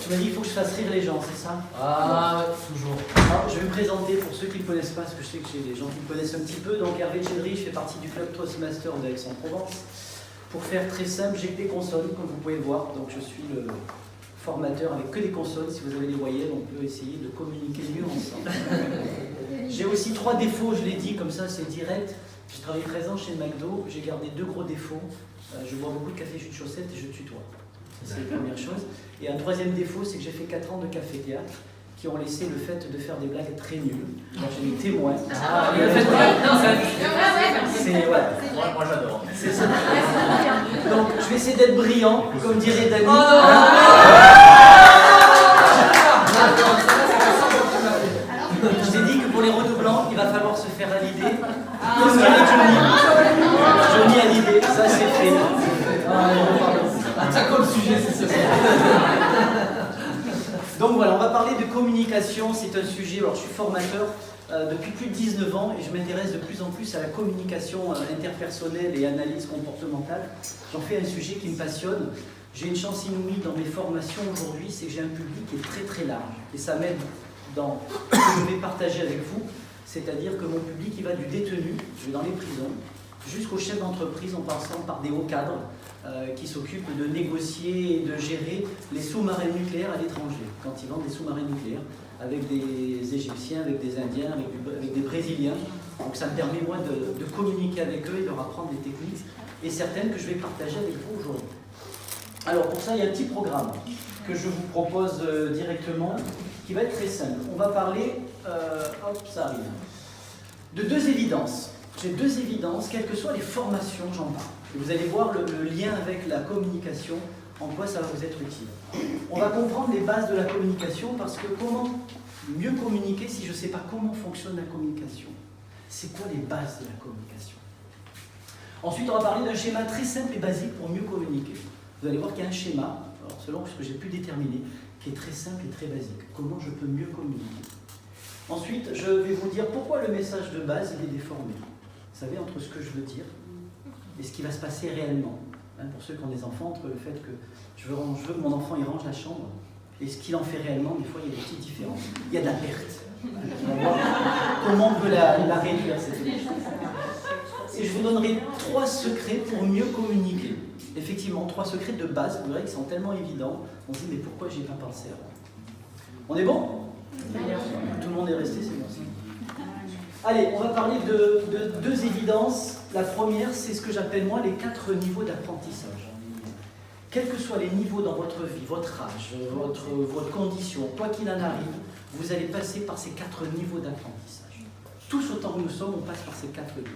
Tu m'as dit qu'il faut que je fasse rire les gens, c'est ça? Ah, toujours. Alors, je vais me présenter pour ceux qui ne me connaissent pas, parce que je sais que j'ai des gens qui me connaissent un petit peu. Donc Hervé Chedri, je fais partie du club Toastmaster d'Aix-en-Provence. Pour faire très simple, j'ai que des consonnes, comme vous pouvez le voir. Donc je suis le formateur avec que des consonnes. Si vous avez des voyelles, on peut essayer de communiquer mieux ensemble. J'ai aussi 3 défauts, je l'ai dit, comme ça c'est direct. J'ai travaillé 13 ans chez McDo, j'ai gardé 2 gros défauts. Je bois beaucoup de café jus de chaussette et je tutoie. C'est la première chose. Et un 3e défaut, c'est que j'ai fait 4 ans de café-théâtre qui ont laissé le fait de faire des blagues très nulles. Donc j'ai des témoins. Ah, il a fait C'est voilà. Moi j'adore. C'est ça. Donc je vais essayer d'être brillant, comme dirait Dani. Je t'ai dit que pour les redoublants, il va falloir se faire à l'idée. Comme dirait Johnny. Johnny à l'idée, ça c'est fait. Ça comme sujet, c'est ça. Donc voilà, on va parler de communication, c'est un sujet, alors je suis formateur depuis plus de 19 ans et je m'intéresse de plus en plus à la communication interpersonnelle et analyse comportementale. J'en fais un sujet qui me passionne. J'ai une chance inouïe dans mes formations aujourd'hui, c'est que j'ai un public qui est très très large et ça m'aide dans ce que je vais partager avec vous, c'est-à-dire que mon public il va du détenu, je vais dans les prisons, jusqu'au chef d'entreprise en passant par des hauts cadres qui s'occupent de négocier et de gérer les sous-marins nucléaires à l'étranger, quand ils vendent des sous-marins nucléaires avec des Égyptiens, avec des Indiens, avec des Brésiliens. Donc ça me permet moi de communiquer avec eux et de leur apprendre des techniques et certaines que je vais partager avec vous aujourd'hui. Alors pour ça, il y a un petit programme que je vous propose directement qui va être très simple. On va parler, hop, ça arrive, de 2 évidences. J'ai 2 évidences, quelles que soient les formations, j'en parle. Et vous allez voir le lien avec la communication, en quoi ça va vous être utile. On va comprendre les bases de la communication parce que comment mieux communiquer si je ne sais pas comment fonctionne la communication? C'est quoi les bases de la communication? Ensuite, on va parler d'un schéma très simple et basique pour mieux communiquer. Vous allez voir qu'il y a un schéma, alors selon ce que j'ai pu déterminer, qui est très simple et très basique. Comment je peux mieux communiquer? Ensuite, je vais vous dire pourquoi le message de base il est déformé. Vous savez, entre ce que je veux dire et ce qui va se passer réellement. Hein, pour ceux qui ont des enfants, entre le fait que je veux que mon enfant il range la chambre et ce qu'il en fait réellement, des fois il y a des petites différences. Il y a de la perte. On va voir comment on peut la réduire cette perte. Et je vous donnerai 3 secrets pour mieux communiquer. Effectivement, 3 secrets de base, vous verrez qu'ils sont tellement évidents, on se dit mais pourquoi j'ai pas pensé avant? On est bon? Tout le monde est resté, c'est bon. Allez, on va parler de 2 évidences. La première, c'est ce que j'appelle moi les 4 niveaux d'apprentissage. Quels que soient les niveaux dans votre vie, votre âge, votre condition, quoi qu'il en arrive, vous allez passer par ces 4 niveaux d'apprentissage. Tous autant que nous sommes, on passe par ces 4 niveaux.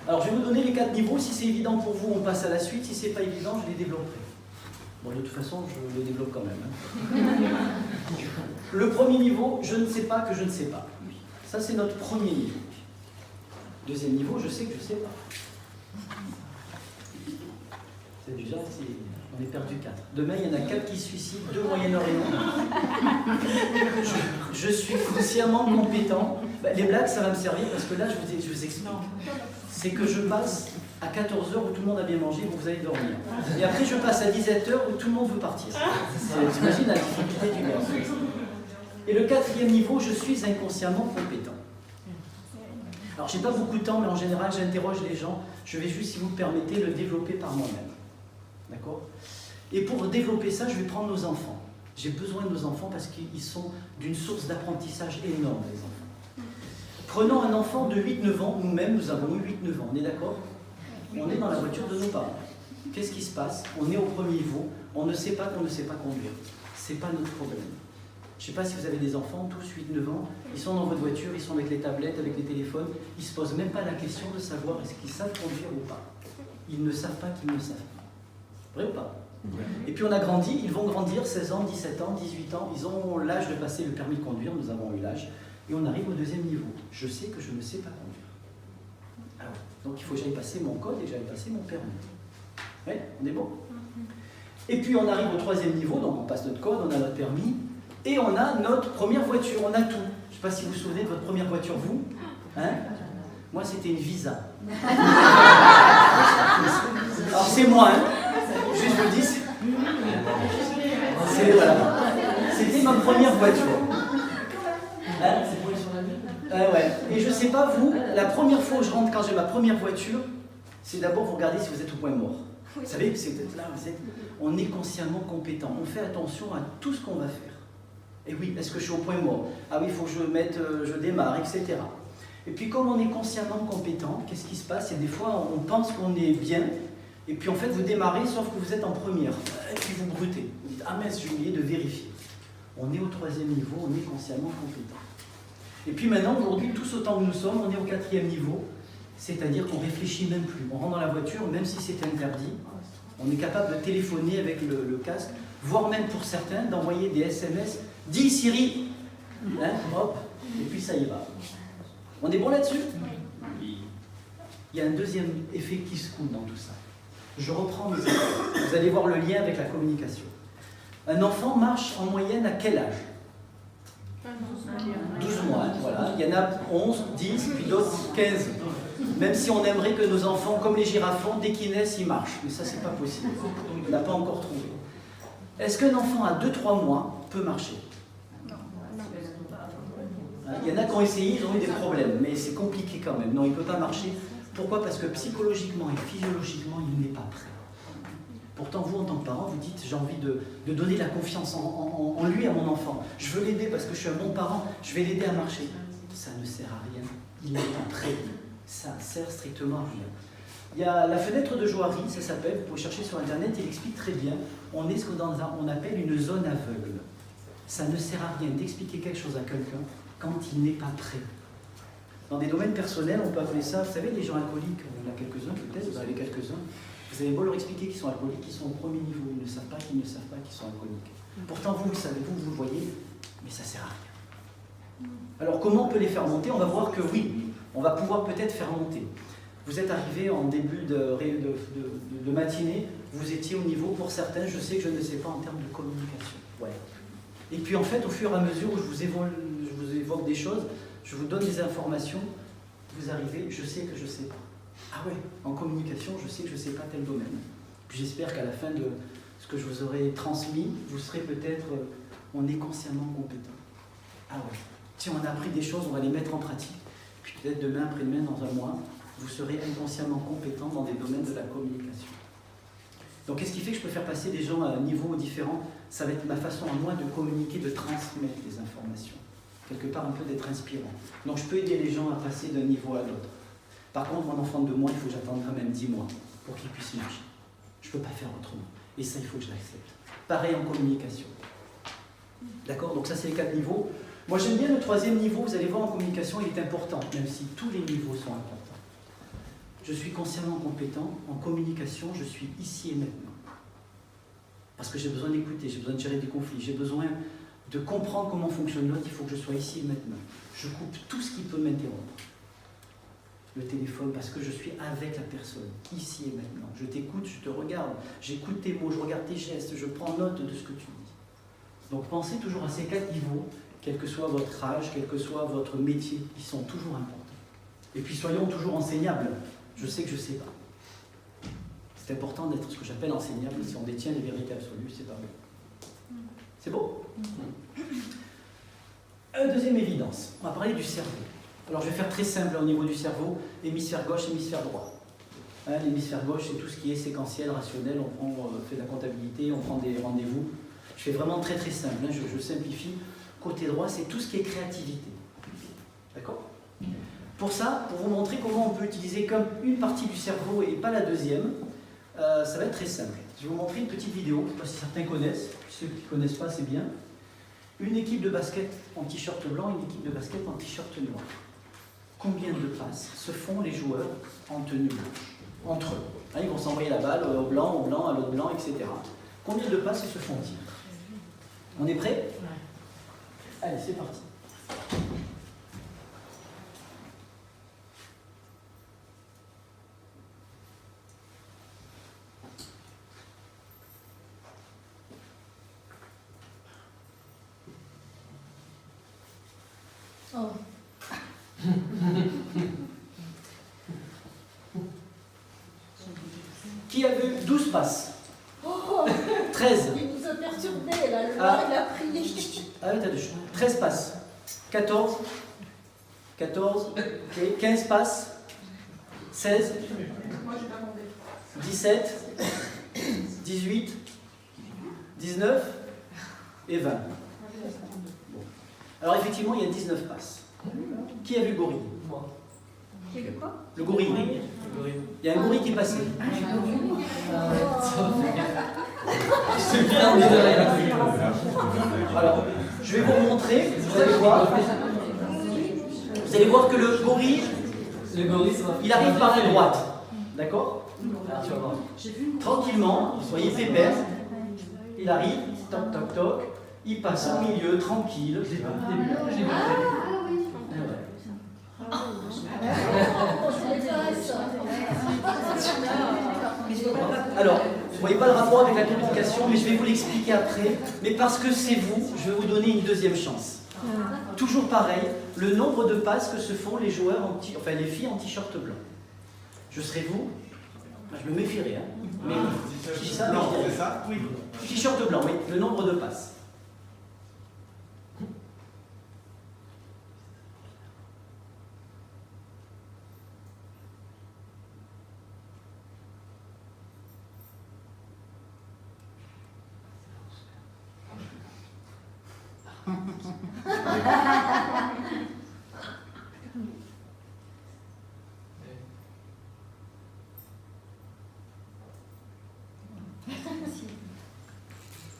Alors, je vais vous donner les 4 niveaux. Si c'est évident pour vous, on passe à la suite. Si ce n'est pas évident, je les développerai. Bon, de toute façon, je le développe quand même. Hein. Le premier niveau, je ne sais pas que je ne sais pas. Ça, c'est notre premier niveau. Deuxième niveau, je sais que je ne sais pas. C'est déjà, on est perdu 4. Demain, il y en a 4 qui se suicident, 2 Moyen-Orient. Je suis consciemment compétent. Les blagues, ça va me servir parce que là, je vous explique. C'est que je passe à 14h où tout le monde a bien mangé, où vous allez dormir. Et après, je passe à 17h où tout le monde veut partir. T'imagines la difficulté du gars. Et le 4e niveau, je suis inconsciemment compétent. Alors, je n'ai pas beaucoup de temps, mais en général, j'interroge les gens. Je vais juste, si vous me permettez, le développer par moi-même. D'accord? Et pour développer ça, je vais prendre nos enfants. J'ai besoin de nos enfants parce qu'ils sont d'une source d'apprentissage énorme, les enfants. Prenons un enfant de 8-9 ans, nous-mêmes, nous avons eu 8-9 ans, on est d'accord? On est dans la voiture de nos parents. Qu'est-ce qui se passe? On est au premier niveau, on ne sait pas qu'on ne sait pas conduire. Ce n'est pas notre problème. Je ne sais pas si vous avez des enfants, tous 8-9 ans, ils sont dans votre voiture, ils sont avec les tablettes, avec les téléphones, ils ne se posent même pas la question de savoir est-ce qu'ils savent conduire ou pas. Ils ne savent pas qu'ils ne savent pas. Vrai ou pas? Et puis on a grandi, ils vont grandir, 16 ans, 17 ans, 18 ans, ils ont l'âge de passer le permis de conduire, nous avons eu l'âge, et on arrive au 2e niveau. Je sais que je ne sais pas conduire. Alors, donc il faut que j'aille passer mon code et que j'aille passer mon permis. Ouais, on est bon? Et puis on arrive au 3e niveau, donc on passe notre code, on a notre permis, et on a notre première voiture, on a tout. Je ne sais pas si vous vous souvenez de votre première voiture, vous? Hein? Moi, c'était une Visa. Alors c'est moi, hein? Juste je vous le dis, une première voiture. Hein? C'est pour aller sur la lune. Ouais. Et je sais pas, vous, la première fois où je rentre quand j'ai ma première voiture, c'est d'abord vous regardez si vous êtes au point mort. Vous savez, c'est peut-être là, on est consciemment compétent. On fait attention à tout ce qu'on va faire. Et oui, est-ce que je suis au point mort? Ah oui, il faut que je mette, je démarre, etc. Et puis comme on est consciemment compétent, qu'est-ce qui se passe? Il y a des fois, on pense qu'on est bien, et puis en fait, vous démarrez, sauf que vous êtes en première. Et puis vous brutez. Vous dites, ah mince, j'ai oublié de vérifier. On est au 3e niveau, on est consciemment compétent. Et puis maintenant, aujourd'hui, tous autant que nous sommes, on est au 4e niveau, c'est-à-dire qu'on ne réfléchit même plus. On rentre dans la voiture, même si c'est interdit, on est capable de téléphoner avec le casque, voire même pour certains, d'envoyer des SMS. Dis Siri, hein, hop, et puis ça y va. On est bon là-dessus? Oui. Il y a un deuxième effet qui se coule dans tout ça. Je reprends mes exemples. Vous allez voir le lien avec la communication. Un enfant marche en moyenne à quel âge? 12 mois, hein, voilà. Il y en a 11, 10, puis d'autres 15. Même si on aimerait que nos enfants, comme les girafons, dès qu'ils naissent, ils marchent. Mais ça, c'est pas possible. On ne l'a pas encore trouvé. Est-ce qu'un enfant à 2-3 mois peut marcher? Il y en a qui ont essayé, ils ont eu des problèmes, mais c'est compliqué quand même. Non, il ne peut pas marcher. Pourquoi? Parce que psychologiquement et physiologiquement, il n'est pas prêt. Pourtant, vous, en tant que parent, vous dites, j'ai envie de donner la confiance en lui, à mon enfant. Je veux l'aider parce que je suis un bon parent, je vais l'aider à marcher. Ça ne sert à rien. Il n'est pas prêt. Ça ne sert strictement à rien. Il y a la fenêtre de Johari, ça s'appelle, vous pouvez chercher sur Internet, il explique très bien. On est ce qu'on appelle une zone aveugle. Ça ne sert à rien d'expliquer quelque chose à quelqu'un quand il n'est pas prêt. Dans des domaines personnels, on peut appeler ça, vous savez, les gens alcooliques, il y en a quelques-uns peut-être, vous en avez quelques-uns. Vous avez beau leur expliquer qu'ils sont alcooliques, qu'ils sont au premier niveau, ils ne savent pas qu'ils ne savent pas qu'ils sont alcooliques. Pourtant, vous le savez, vous le voyez, mais ça ne sert à rien. Alors, comment on peut les faire monter? On va voir que oui, on va pouvoir peut-être faire monter. Vous êtes arrivé en début de matinée, vous étiez au niveau, pour certains, je sais que je ne sais pas en termes de communication. Ouais. Et puis en fait, au fur et à mesure où je vous évoque des choses, je vous donne des informations, vous arrivez, je sais que je ne sais pas. Ah ouais, en communication, je sais que je ne sais pas tel domaine. Puis j'espère qu'à la fin de ce que je vous aurai transmis, vous serez peut-être, on est consciemment compétent. Ah ouais, si on a appris des choses, on va les mettre en pratique. Puis peut-être demain, après-demain, dans un mois, vous serez inconsciemment compétent dans des domaines de la communication. Donc qu'est-ce qui fait que je peux faire passer des gens à un niveau différent? Ça va être ma façon à moi de communiquer, de transmettre des informations. Quelque part un peu d'être inspirant. Donc je peux aider les gens à passer d'un niveau à l'autre. Par contre, mon enfant de 2 mois, il faut que j'attende quand même 10 mois pour qu'il puisse marcher. Je ne peux pas faire autrement. Et ça, il faut que je l'accepte. Pareil en communication. D'accord? Donc ça, c'est les 4 niveaux. Moi, j'aime bien le 3e niveau. Vous allez voir, en communication, il est important, même si tous les niveaux sont importants. Je suis consciemment compétent. En communication, je suis ici et maintenant. Parce que j'ai besoin d'écouter, j'ai besoin de gérer des conflits, j'ai besoin de comprendre comment fonctionne l'autre, il faut que je sois ici et maintenant. Je coupe tout ce qui peut m'interrompre. Le téléphone, parce que je suis avec la personne, ici et maintenant. Je t'écoute, je te regarde, j'écoute tes mots, je regarde tes gestes, je prends note de ce que tu dis. Donc pensez toujours à ces 4 niveaux, quel que soit votre âge, quel que soit votre métier, ils sont toujours importants. Et puis soyons toujours enseignables. Je sais que je ne sais pas. C'est important d'être ce que j'appelle enseignable. Si on détient les vérités absolues, c'est pas bon. C'est beau? Deuxième évidence, on va parler du cerveau. Alors je vais faire très simple au niveau du cerveau, hémisphère gauche, hémisphère droit. Hein, l'hémisphère gauche, c'est tout ce qui est séquentiel, rationnel, on fait de la comptabilité, on prend des rendez-vous. Je fais vraiment très très simple, hein, je simplifie. Côté droit, c'est tout ce qui est créativité. D'accord? Pour ça, pour vous montrer comment on peut utiliser comme une partie du cerveau et pas la deuxième, ça va être très simple. Je vais vous montrer une petite vidéo, je ne sais pas si certains connaissent, ceux qui ne connaissent pas, c'est bien. Une équipe de basket en t-shirt blanc, une équipe de basket en t-shirt noir. Combien de passes se font les joueurs en tenue blanche entre eux? Hein, ils vont s'envoyer la balle au blanc, à l'autre blanc, etc. Combien de passes se font-ils? On est prêts? Allez, c'est parti. Oh. Qui a vu 12 passes? Oh. 13. Il nous a perdu. perturbé, là, le noir, il a pris. Ah oui, t'as 13 passes. 14. 14. Ok. 15 passes. 16. 17. 18. 19. Et 20. Bon. Alors effectivement, il y a 19 passes. Qui a vu le gorille? Moi. Le gorille. Il y a un gorille qui est passé. C'est bien, désolé. Alors, je vais vous montrer, vous allez voir. Vous allez voir que le gorille, il arrive par la droite. D'accord? Ah, tu vas voir. Tranquillement, soyez pépère. Il arrive, toc toc toc. Il passe au milieu, tranquille. Alors, vous ne voyez pas le rapport avec la communication, mais je vais vous l'expliquer après. Mais parce que c'est vous, je vais vous donner une deuxième chance. Toujours pareil, le nombre de passes que se font les joueurs, enfin les filles en t-shirt blanc. Je serai vous, je me méfierai, hein. Mais je dis ça, non, c'est ça, oui. T-shirt blanc, oui, le nombre de passes.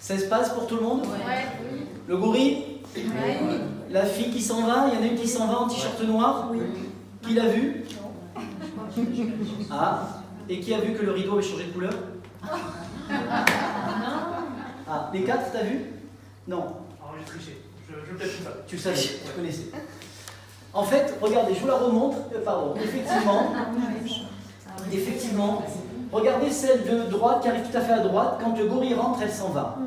Ça se passe pour tout le monde? Ouais. Le gorille? Ouais. La fille qui s'en va? Il y en a une qui s'en va en t-shirt noir? Oui. Qui l'a vu? Ah, et qui a vu que le rideau avait changé de couleur? Ah, les quatre, t'as vu? Non. Alors j'ai triché, je peut-être pas. Tu savais, tu connaissais. En fait, regardez, je vous la remontre. Pardon, effectivement, regardez celle de droite qui arrive tout à fait à droite. Quand le gorille rentre, elle s'en va.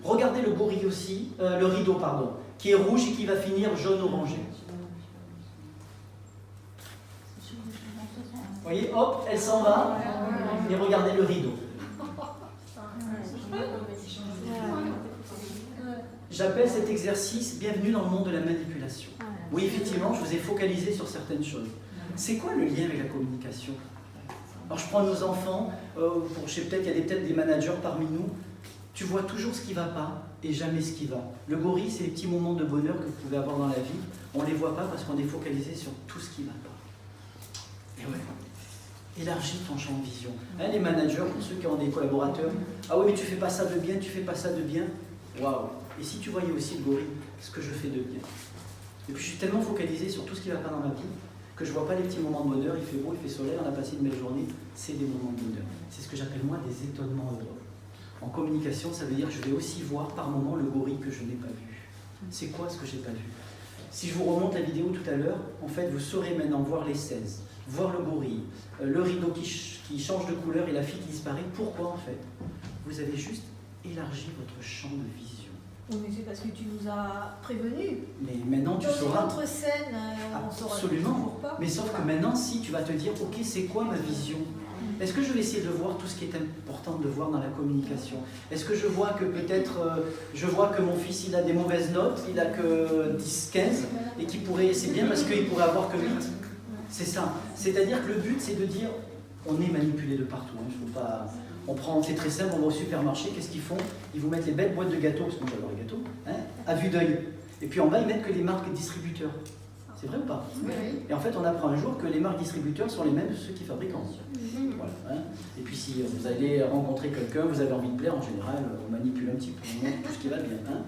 Regardez le gorille aussi, le rideau, pardon, qui est rouge et qui va finir jaune-orangé. Vous voyez, hop, elle s'en va. Et regardez le rideau. J'appelle cet exercice bienvenue dans le monde de la manipulation. Oui, effectivement, je vous ai focalisé sur certaines choses. C'est quoi le lien avec la communication? Alors, je prends nos enfants, je sais peut-être qu'il y a peut-être des managers parmi nous. Tu vois toujours ce qui ne va pas et jamais ce qui va. Le gorille, c'est les petits moments de bonheur que vous pouvez avoir dans la vie. On ne les voit pas parce qu'on est focalisé sur tout ce qui ne va pas. Et ouais. Élargis ton champ de vision. Hein, les managers, pour ceux qui ont des collaborateurs, ah oui, mais tu fais pas ça de bien, tu fais pas ça de bien. Waouh! Et si tu voyais aussi le gorille, ce que je fais de bien. Et puis je suis tellement focalisé sur tout ce qui ne va pas dans ma vie que je ne vois pas les petits moments de bonheur. Il fait beau, il fait soleil, on a passé une belle journée. C'est des moments de bonheur. C'est ce que j'appelle moi des étonnements heureux. En communication, ça veut dire que je vais aussi voir par moment le gorille que je n'ai pas vu. C'est quoi ce que je n'ai pas vu? Si je vous remonte la vidéo tout à l'heure, en fait, vous saurez maintenant voir les 16, voir le gorille, le rideau qui change de couleur et la fille qui disparaît. Pourquoi en fait? Vous avez juste élargi votre champ de vision. Oui, mais c'est parce que tu nous as prévenus. Mais maintenant tu Dans sauras. une autre scène, on saura Absolument. toujours pas. Mais sauf que maintenant, si tu vas te dire, ok, c'est quoi ma vision? Est-ce que je vais essayer de voir tout ce qui est important de voir dans la communication? Est-ce que je vois que peut-être, je vois que mon fils il a des mauvaises notes, il a que 10, 15, et qu'il pourrait, c'est bien parce qu'il pourrait avoir que 8. C'est ça. C'est-à-dire que le but, c'est de dire, on est manipulé de partout. Hein, faut pas... C'est très simple, on va au supermarché, qu'est-ce qu'ils font? Ils vous mettent les belles boîtes de gâteaux, parce qu'on adore les gâteaux, hein, à vue d'œil. Et puis en bas, ils mettent que les marques distributeurs. C'est vrai ou pas? Oui. Et en fait, on apprend un jour que les marques distributeurs sont les mêmes que ceux qui fabriquent. Voilà, hein. Et puis si vous allez rencontrer quelqu'un, vous avez envie de plaire, en général, on manipule un petit peu, on montre tout ce qui va bien. Hein.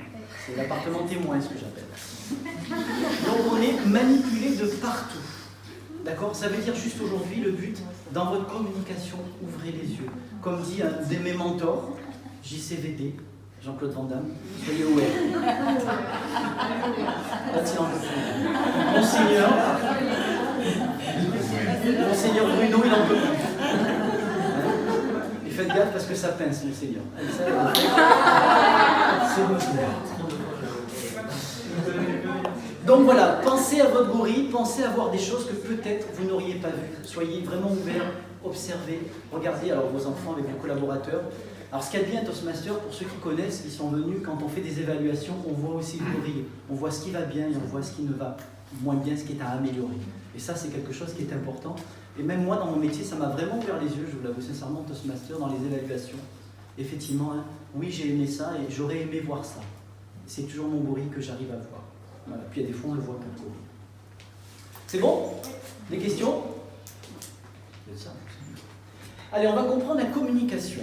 C'est l'appartement témoin, ce que j'appelle. Donc on est manipulé de partout. D'accord? Ça veut dire juste aujourd'hui, le but, dans votre communication, ouvrez les yeux. Comme dit un de mes mentors, JCVD, Jean-Claude Van Damme, soyez aware. Monseigneur Bruno, il en peut plus. Et faites gaffe parce que ça pince, Monseigneur. C'est bon. Donc voilà, pensez à votre gorille, pensez à voir des choses que peut-être vous n'auriez pas vues. Soyez vraiment ouverts, observez, regardez alors vos enfants avec vos collaborateurs. Alors ce qu'il y a de bien à Toastmaster, pour ceux qui connaissent, ils sont venus, quand on fait des évaluations, on voit aussi le gorille. On voit ce qui va bien et on voit ce qui ne va moins bien, ce qui est à améliorer. Et ça, c'est quelque chose qui est important. Et même moi, dans mon métier, ça m'a vraiment ouvert les yeux, je vous l'avoue sincèrement, Toastmaster, dans les évaluations. Effectivement, hein, oui, j'ai aimé ça et j'aurais aimé voir ça. C'est toujours mon gorille que j'arrive à voir. Voilà. Puis il y a des fois, on ne le voit pas, le gorille. C'est bon? Des questions? Allez, on va comprendre la communication.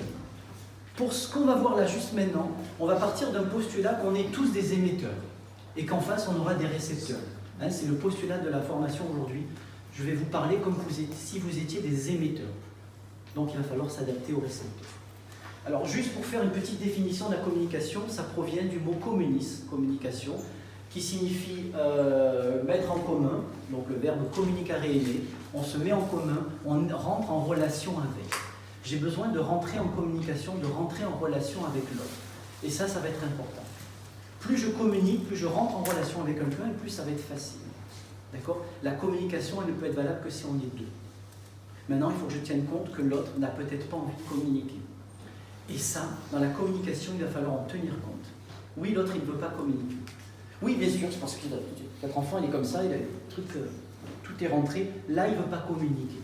Pour ce qu'on va voir là juste maintenant, on va partir d'un postulat qu'on est tous des émetteurs et qu'en face, on aura des récepteurs. Hein, c'est le postulat de la formation aujourd'hui. Je vais vous parler comme si vous étiez des émetteurs. Donc, il va falloir s'adapter aux récepteurs. Alors, juste pour faire une petite définition de la communication, ça provient du mot communis, communication, qui signifie mettre en commun, donc le verbe communicare aimer, on se met en commun, on rentre en relation avec. J'ai besoin de rentrer en communication, de rentrer en relation avec l'autre. Et ça va être important. Plus je communique, plus je rentre en relation avec quelqu'un, et plus ça va être facile. D'accord? La communication, elle ne peut être valable que si on est deux. Maintenant, il faut que je tienne compte que l'autre n'a peut-être pas envie de communiquer. Et ça, dans la communication, il va falloir en tenir compte. Oui, l'autre, il ne veut pas communiquer. Oui, bien sûr, c'est parce que votre enfant, il est comme ça, il a des trucs, tout est rentré. Là, il ne veut pas communiquer.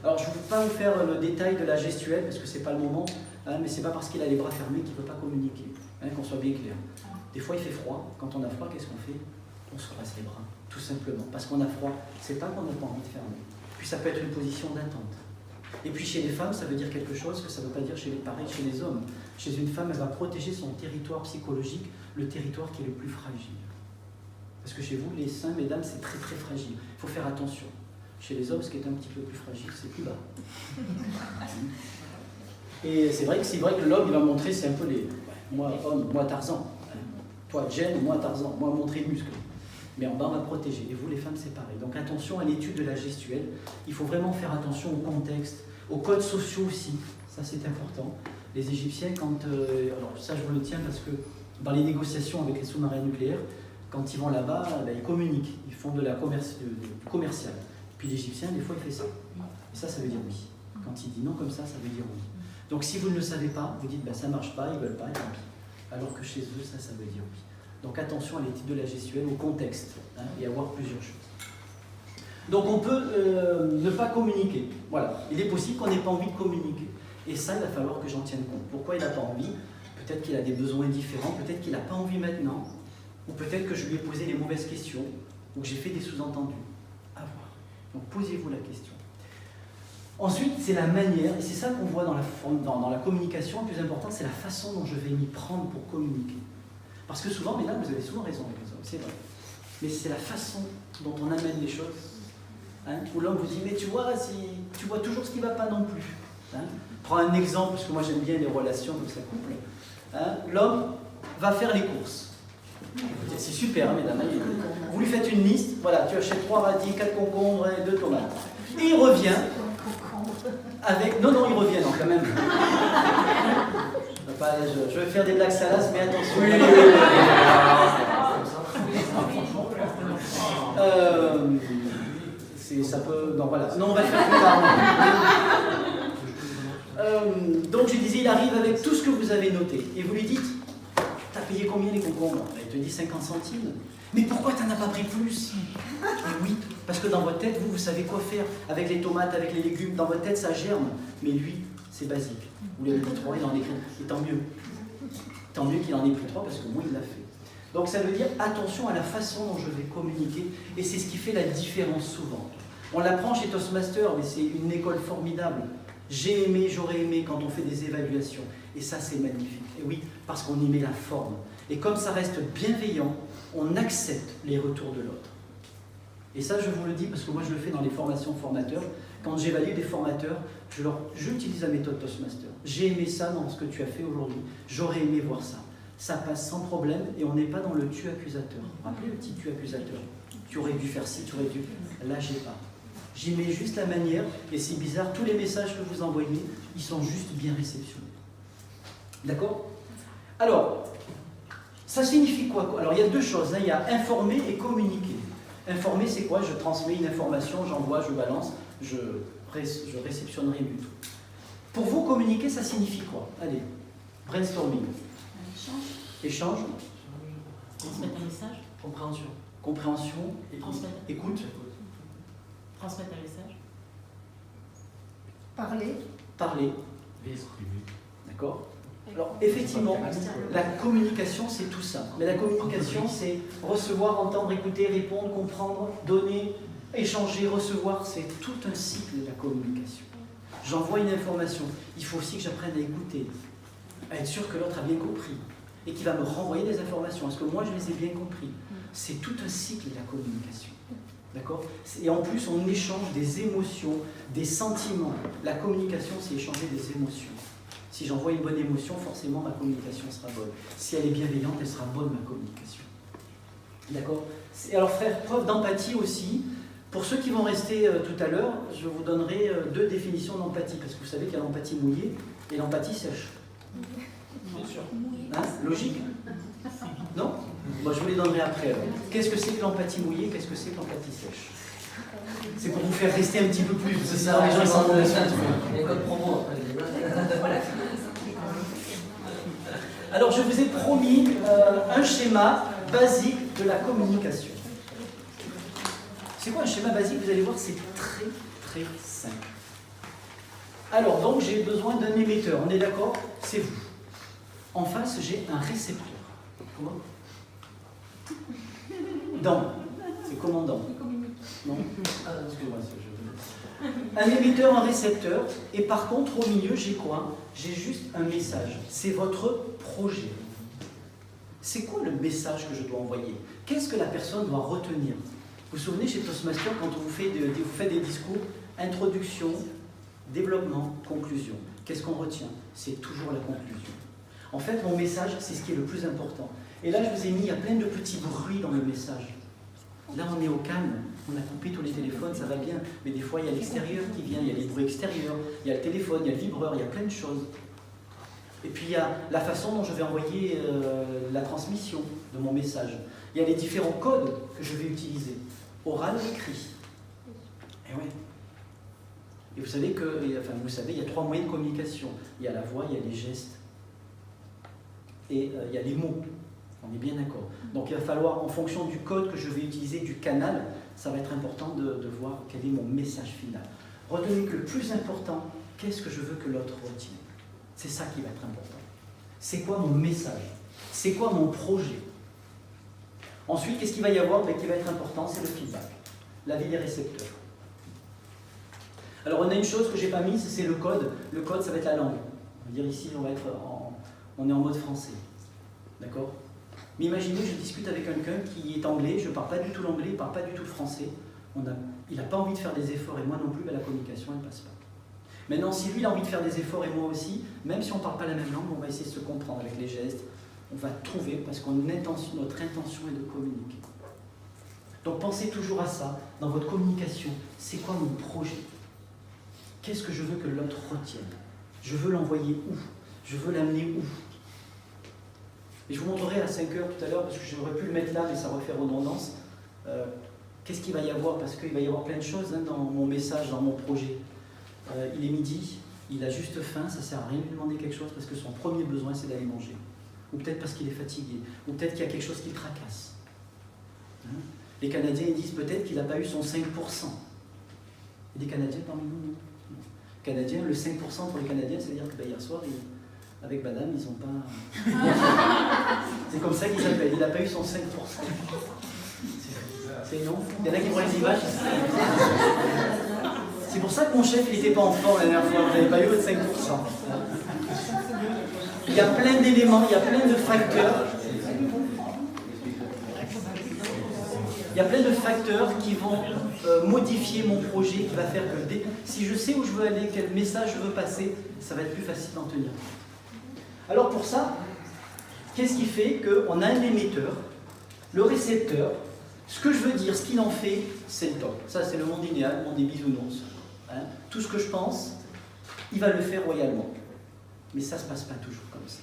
Alors, je ne veux pas vous faire le détail de la gestuelle, parce que ce n'est pas le moment, hein, mais ce n'est pas parce qu'il a les bras fermés qu'il ne veut pas communiquer, hein, qu'on soit bien clair. Des fois, il fait froid. Quand on a froid, qu'est-ce qu'on fait? On se croise les bras, tout simplement. Parce qu'on a froid, ce n'est pas qu'on n'a pas envie de fermer. Puis ça peut être une position d'attente. Et puis chez les femmes, ça veut dire quelque chose que ça ne veut pas dire pareil chez les hommes. Chez une femme, elle va protéger son territoire psychologique, le territoire qui est le plus fragile. Parce que chez vous, les seins, mesdames, c'est très très fragile. Il faut faire attention. Chez les hommes, ce qui est un petit peu plus fragile, c'est plus bas. Et c'est vrai que l'homme, il va montrer, c'est un peu les... Moi, homme, moi, Tarzan. Toi, Jen, moi, Tarzan. Moi, montrer le muscle. Mais en bas, on va protéger. Et vous, les femmes, c'est pareil. Donc attention à l'étude de la gestuelle. Il faut vraiment faire attention au contexte, aux codes sociaux aussi. Ça, c'est important. Les Égyptiens, alors ça, je vous le tiens parce que dans les négociations avec les sous-marins nucléaires, quand ils vont là-bas, ils communiquent. Ils font du commercial. Puis l'Égyptien, des fois, il fait ça. Et ça veut dire oui. Quand il dit non comme ça veut dire oui. Donc si vous ne le savez pas, vous dites ça ne marche pas, ils ne veulent pas, et tant pis. Alors que chez eux, ça veut dire oui. Donc attention à l'étude de la gestuelle, au contexte, hein, et avoir plusieurs choses. Donc on peut ne pas communiquer. Voilà. Il est possible qu'on n'ait pas envie de communiquer. Et ça, il va falloir que j'en tienne compte. Pourquoi il n'a pas envie? Peut-être qu'il a des besoins différents, peut-être qu'il n'a pas envie maintenant, ou peut-être que je lui ai posé les mauvaises questions, ou que j'ai fait des sous-entendus. À voir. Donc posez-vous la question. Ensuite, c'est la manière, et c'est ça qu'on voit dans la communication. Le plus important, c'est la façon dont je vais m'y prendre pour communiquer. Parce que souvent, mesdames, vous avez souvent raison avec les hommes, c'est vrai. Mais c'est la façon dont on amène les choses. Hein, où l'homme vous dit, mais tu vois toujours ce qui ne va pas non plus. Hein. Prends un exemple, parce que moi j'aime bien les relations comme ça couple. Hein, l'homme va faire les courses. C'est super, hein, mesdames. Vous lui faites une liste, voilà, tu achètes 3 radis, 4 concombres et 2 tomates. Et il revient avec... Non, il revient, non, quand même. Je vais faire des blagues salaces, mais attention. Ça peut... Non, voilà. Non, on va le faire plus tard. Donc, je disais, il arrive avec tout ce que vous avez noté. Et vous lui dites, t'as payé combien les concombres? Il te dit 50 centimes. Mais pourquoi t'en as pas pris plus? Oui, parce que dans votre tête, vous savez quoi faire. Avec les tomates, avec les légumes, dans votre tête, ça germe. Mais lui, c'est basique. Vous lui avez dit 3, il en écrit. Et tant mieux. Tant mieux qu'il en ait pris 3, parce que moi, il l'a fait. Donc ça veut dire attention à la façon dont je vais communiquer. Et c'est ce qui fait la différence souvent. On l'apprend chez Toastmaster, mais c'est une école formidable. J'ai aimé, j'aurais aimé quand on fait des évaluations. Et ça, c'est magnifique. Et oui, parce qu'on y met la forme. Et comme ça reste bienveillant, on accepte les retours de l'autre. Et ça, je vous le dis, parce que moi, je le fais dans les formations formateurs. Quand j'évalue des formateurs, j'utilise la méthode Toastmaster. J'ai aimé ça dans ce que tu as fait aujourd'hui. J'aurais aimé voir ça. Ça passe sans problème et on n'est pas dans le tu accusateur. Rappelez le petit tu accusateur. Tu aurais dû faire ci, tu aurais dû... Là, j'ai pas. J'y mets juste la manière, et c'est bizarre, tous les messages que vous envoyez, ils sont juste bien réceptionnés. D'accord? Alors, ça signifie quoi? Alors, il y a deux choses, hein. Il y a informer et communiquer. Informer, c'est quoi? Je transmets une information, j'envoie, je balance, je réceptionne rien du tout. Pour vous, communiquer, ça signifie quoi? Allez, Brainstorming. Un échange. Échange. Transmettre un message. Compréhension. Compréhension. Transmettre. Écoute. Transmettre un message. Parler. Parler. Exprimer. D'accord. Alors, effectivement, la communication, c'est tout ça. Mais la communication, c'est recevoir, entendre, écouter, répondre, comprendre, donner, échanger, recevoir. C'est tout un cycle de la communication. J'envoie une information. Il faut aussi que j'apprenne à écouter, à être sûr que l'autre a bien compris et qu'il va me renvoyer des informations. Est-ce que moi, je les ai bien compris? C'est tout un cycle de la communication. D'accord? Et en plus, on échange des émotions, des sentiments. La communication, c'est échanger des émotions. Si j'envoie une bonne émotion, forcément ma communication sera bonne. Si elle est bienveillante, elle sera bonne, ma communication. D'accord? Alors frère, preuve d'empathie aussi. Pour ceux qui vont rester tout à l'heure, je vous donnerai 2 définitions d'empathie, parce que vous savez qu'il y a l'empathie mouillée et l'empathie sèche. Bien sûr. Hein? Logique? Non? Moi, je vous les donnerai après. Alors. Qu'est-ce que c'est que l'empathie mouillée? Qu'est-ce que c'est que l'empathie sèche? C'est pour vous faire rester un petit peu plus. C'est ça, les gens s'en vont dessus. Les codes promo après. Alors, je vous ai promis un schéma basique de la communication. C'est quoi un schéma basique? Vous allez voir, c'est très, très simple. Alors, donc, j'ai besoin d'un émetteur. On est d'accord? C'est vous. En face, j'ai un récepteur. Comment? Dans. C'est comment dans? Non? Excusez-moi, un émetteur, un récepteur, et par contre, au milieu, j'ai quoi? J'ai juste un message. C'est votre projet. C'est quoi le message que je dois envoyer? Qu'est-ce que la personne doit retenir? Vous vous souvenez, chez Toastmaster, quand vous faites des discours, introduction, développement, conclusion. Qu'est-ce qu'on retient? C'est toujours la conclusion. En fait, mon message, c'est ce qui est le plus important. Et là, je vous ai mis, il y a plein de petits bruits dans le message. Là, on est au calme, on a coupé tous les téléphones, ça va bien. Mais des fois, il y a l'extérieur qui vient, il y a les bruits extérieurs, il y a le téléphone, il y a le vibreur, il y a plein de choses. Et puis, il y a la façon dont je vais envoyer la transmission de mon message. Il y a les différents codes que je vais utiliser. Oral ou écrit. Et ouais. Et vous savez il y a 3 moyens de communication. Il y a la voix, il y a les gestes, et il y a les mots. On est bien d'accord. Donc il va falloir, en fonction du code que je vais utiliser, du canal, ça va être important de voir quel est mon message final. Retenez que le plus important, qu'est-ce que je veux que l'autre retienne? C'est ça qui va être important. C'est quoi mon message? C'est quoi mon projet? Ensuite, qu'est-ce qu'il va y avoir? Qui va être important, c'est le feedback, l'avis des récepteurs. Alors on a une chose que je n'ai pas mise, c'est le code. Le code, ça va être la langue. On va dire ici, on est en mode français. D'accord? Mais imaginez, je discute avec quelqu'un qui est anglais, je ne parle pas du tout l'anglais, il ne parle pas du tout le français. Il n'a pas envie de faire des efforts, et moi non plus, la communication, elle ne passe pas. Maintenant, si lui, il a envie de faire des efforts, et moi aussi, même si on ne parle pas la même langue, on va essayer de se comprendre avec les gestes. On va trouver, parce que notre intention est de communiquer. Donc pensez toujours à ça, dans votre communication. C'est quoi mon projet? Qu'est-ce que je veux que l'autre retienne? Je veux l'envoyer où? Je veux l'amener où? Et je vous montrerai à 5 heures tout à l'heure, parce que j'aurais pu le mettre là, mais ça aurait fait redondance. Qu'est-ce qu'il va y avoir? Parce qu'il va y avoir plein de choses dans mon message, dans mon projet. Il est midi, il a juste faim, ça ne sert à rien de lui demander quelque chose, parce que son premier besoin, c'est d'aller manger. Ou peut-être parce qu'il est fatigué, ou peut-être qu'il y a quelque chose qui le tracasse. Hein? Les Canadiens, ils disent peut-être qu'il n'a pas eu son 5%. Il y a des Canadiens parmi nous, non? Canadiens, le 5% pour les Canadiens, c'est-à-dire que hier soir, avec madame, ils n'ont pas... C'est comme ça qu'ils s'appellent, il n'a pas eu son 5%. C'est non? Il y en a qui voient les images. C'est pour ça que mon chef n'était pas en forme la dernière fois, vous n'avez pas eu votre 5%. Il y a plein d'éléments, il y a plein de facteurs. Il y a plein de facteurs qui vont modifier mon projet, qui va faire que si je sais où je veux aller, quel message je veux passer, ça va être plus facile d'en tenir. Alors pour ça, qu'est-ce qui fait qu'on a un émetteur, le récepteur, ce que je veux dire, ce qu'il en fait, c'est le top. Ça, c'est le monde idéal, le monde des bisounours. Hein? Tout ce que je pense, il va le faire royalement. Mais ça ne se passe pas toujours comme ça.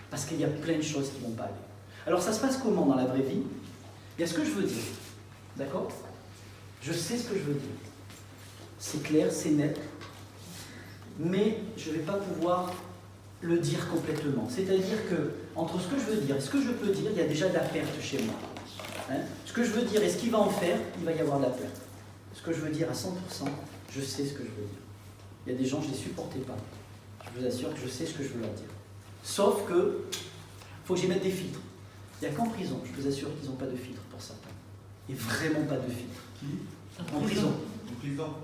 Parce qu'il y a plein de choses qui ne vont pas aller. Alors ça se passe comment dans la vraie vie? Il y a ce que je veux dire. D'accord? Je sais ce que je veux dire. C'est clair, c'est net. Mais je ne vais pas pouvoir le dire complètement. C'est-à-dire que, entre ce que je veux dire et ce que je peux dire, il y a déjà de la perte chez moi. Hein? Ce que je veux dire et ce qu'il va en faire, il va y avoir de la perte. Ce que je veux dire à 100%, je sais ce que je veux dire. Il y a des gens, je ne les supportais pas. Je vous assure que je sais ce que je veux leur dire. Sauf que, il faut que j'y mette des filtres. Il n'y a qu'en prison, je vous assure qu'ils n'ont pas de filtre pour certains. Et vraiment pas de filtre. En prison.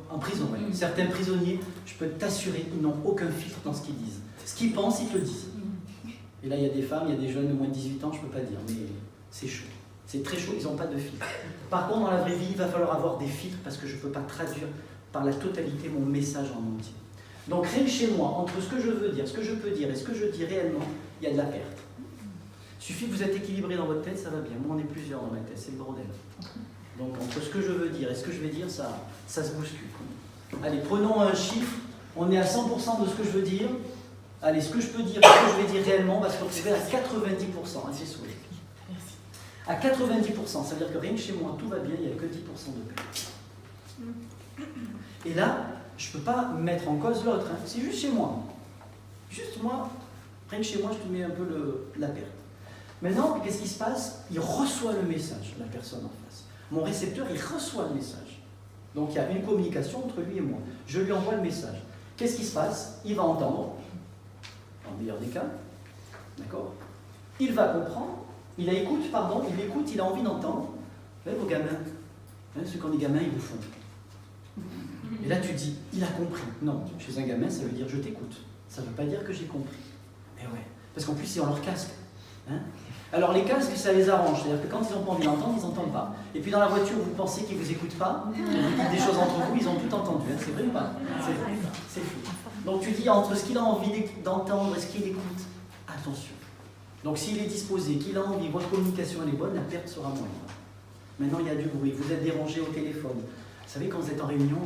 En prison, oui. Certains prisonniers, je peux t'assurer, ils n'ont aucun filtre dans ce qu'ils disent. Ce qu'ils pensent, ils te le disent. Et là, il y a des femmes, il y a des jeunes de moins de 18 ans, je ne peux pas dire, mais c'est chaud. C'est très chaud, ils n'ont pas de filtre. Par contre, dans la vraie vie, il va falloir avoir des filtres parce que je ne peux pas traduire par la totalité mon message en entier. Donc, rien que chez moi, entre ce que je veux dire, ce que je peux dire et ce que je dis réellement, il y a de la perte. Il suffit que vous êtes équilibré dans votre tête, ça va bien. Moi, on est plusieurs dans ma tête, c'est le bordel. Donc, entre ce que je veux dire et ce que je vais dire, ça se bouscule. Allez, prenons un chiffre. On est à 100% de ce que je veux dire. Allez, ce que je peux dire et ce que je vais dire réellement va se retrouver à 90%. Assez sourire. À 90%, ça veut dire que rien que chez moi, tout va bien, il n'y a que 10% de perte. Et là, je ne peux pas mettre en cause l'autre. Hein. C'est juste chez moi. Juste moi, rien que chez moi, je te mets un peu la perte. Maintenant, qu'est-ce qui se passe? Il reçoit le message, la personne en face. Mon récepteur, il reçoit le message. Donc il y a une communication entre lui et moi. Je lui envoie le message. Qu'est-ce qui se passe? Il va entendre, dans le meilleur des cas, d'accord? Il va comprendre, il écoute, il a envie d'entendre. Vous voyez vos gamins, ceux qui ont des gamins, ils vous font. Et là tu dis, il a compris. Non, chez un gamin, ça veut dire je t'écoute. Ça ne veut pas dire que j'ai compris. Mais ouais, parce qu'en plus, ils ont leur casque. Hein? Alors les casques, ça les arrange, c'est-à-dire que quand ils n'ont pas envie d'entendre, ils n'entendent pas. Et puis dans la voiture, vous pensez qu'ils ne vous écoutent pas, vous dites des choses entre vous, ils ont tout entendu, hein. C'est vrai ou pas? C'est fou. Donc tu dis entre ce qu'il a envie d'entendre et ce qu'il écoute, attention. Donc s'il est disposé, qu'il a envie, votre communication elle est bonne, la perte sera moindre. Maintenant il y a du bruit, vous êtes dérangé au téléphone. Vous savez quand vous êtes en réunion,